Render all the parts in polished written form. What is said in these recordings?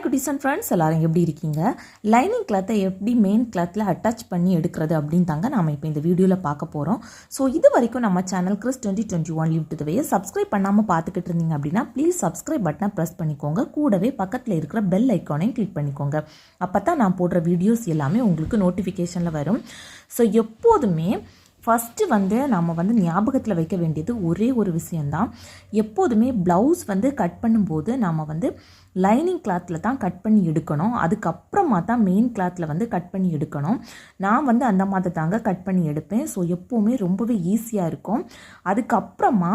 குட்டீஸ் and friends எல்லாரும் எப்படி இருக்கீங்க? லைனிங் கிளாத்தை எப்படி மெயின் கிளாத்தில் அட்டாச் பண்ணி எடுக்கிறது அப்படின்னு தாங்க நாம் இப்போ இந்த வீடியோவில் பார்க்க போகிறோம். ஸோ இது வரைக்கும் நம்ம channel Chris 2021 leave to the way subscribe பண்ணாமல் பார்த்துக்கிட்டு இருந்தீங்க அப்படின்னா ப்ளீஸ் சப்ஸ்கிரைப் பட்டனை ப்ரெஸ் பண்ணிக்கோங்க. கூடவே பக்கத்தில் இருக்கிற பெல் ஐக்கானையும் கிளிக் பண்ணிக்கோங்க. அப்போ தான் நான் போடுற வீடியோஸ் எல்லாமே உங்களுக்கு நோட்டிஃபிகேஷனில் வரும். ஸோ எப்போதுமே ஃபஸ்ட்டு நம்ம ஞாபகத்தில் வைக்க வேண்டியது ஒரே ஒரு விஷயந்தான். எப்போதுமே ப்ளவுஸ் கட் பண்ணும்போது நாம் லைனிங் கிளாத்தில் தான் கட் பண்ணி எடுக்கணும். அதுக்கப்புறமா தான் மெயின் கிளாத்தில் கட் பண்ணி எடுக்கணும். நான் அந்த மாதிரி தாங்க கட் பண்ணி எடுப்பேன். ஸோ எப்போவுமே ரொம்பவே ஈஸியாக இருக்கும். அதுக்கப்புறமா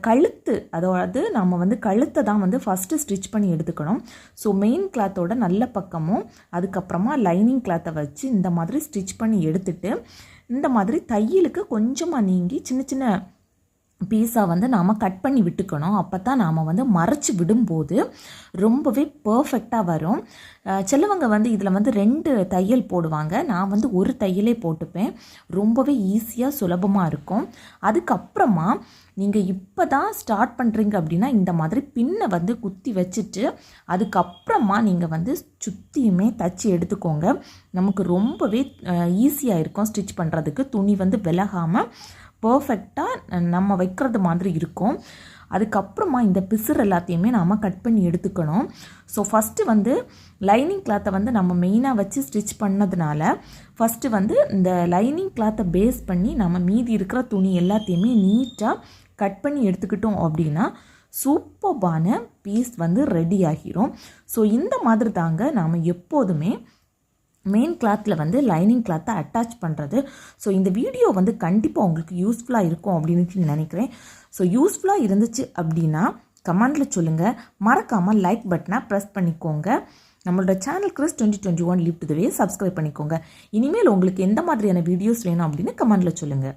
கழுத்து, அதாவது நம்ம கழுத்தை தான் ஃபஸ்ட்டு ஸ்டிச் பண்ணி எடுத்துக்கணும். ஸோ மெயின் கிளாத்தோட நல்ல பக்கமும் அதுக்கப்புறமா லைனிங் கிளாத்தை வச்சு இந்த மாதிரி ஸ்டிச் பண்ணி எடுத்துட்டு இந்த மாதிரி தையலுக்கு கொஞ்சமாக நீங்கி சின்ன சின்ன பீஸாக நாம் கட் பண்ணி விட்டுக்கணும். அப்போ தான் நாம் மறைச்சி விடும்போது ரொம்பவே பர்ஃபெக்டாக வரும். சிலவங்க இதில் 2 தையல் போடுவாங்க. நான் ஒரு தையலே போட்டுப்பேன். ரொம்பவே ஈஸியாக சுலபமாக இருக்கும். அதுக்கப்புறமா நீங்கள் இப்போ தான் ஸ்டார்ட் பண்ணுறீங்க அப்படின்னா இந்த மாதிரி பின்னை குத்தி வச்சுட்டு அதுக்கப்புறமா நீங்கள் சுற்றியுமே தச்சு எடுத்துக்கோங்க. நமக்கு ரொம்பவே ஈஸியாக இருக்கும் ஸ்டிச் பண்ணுறதுக்கு. துணி விலகாமல் பர்ஃபெக்டாக நம்ம வைக்கிறது மாதிரி இருக்கும். அதுக்கப்புறமா இந்த பிசுறு எல்லாத்தையுமே நாம் கட் பண்ணி எடுத்துக்கணும். ஸோ ஃபஸ்ட்டு லைனிங் கிளாத்தை நம்ம மெயினாக வச்சு ஸ்டிச் பண்ணதுனால ஃபஸ்ட்டு இந்த லைனிங் கிளாத்தை பேஸ் பண்ணி நம்ம மீதி இருக்கிற துணி எல்லாத்தையுமே நீட்டாக கட் பண்ணி எடுத்துக்கிட்டோம் அப்படின்னா சூப்பர்பான பீஸ் ரெடி ஆகிரும். ஸோ இந்த மாதிரி தாங்க நாம் எப்போதுமே மெயின் கிளாத்தில் லைனிங் கிளாத்தை அட்டாச் பண்ணுறது. ஸோ இந்த வீடியோ கண்டிப்பாக உங்களுக்கு யூஸ்ஃபுல்லாக இருக்கும் அப்படின்னு நினைக்கிறேன். ஸோ யூஸ்ஃபுல்லாக இருந்துச்சு அப்படின்னா கமெண்டில் சொல்லுங்கள். மறக்காமல் லைக் பட்டனை ப்ரெஸ் பண்ணிக்கோங்க. நம்மளோட channel Chris 2021 leave to the way subscribe பண்ணிக்கோங்க. இனிமேல் உங்களுக்கு எந்த மாதிரியான வீடியோஸ் வேணும் அப்படின்னு கமெண்டில் சொல்லுங்கள்.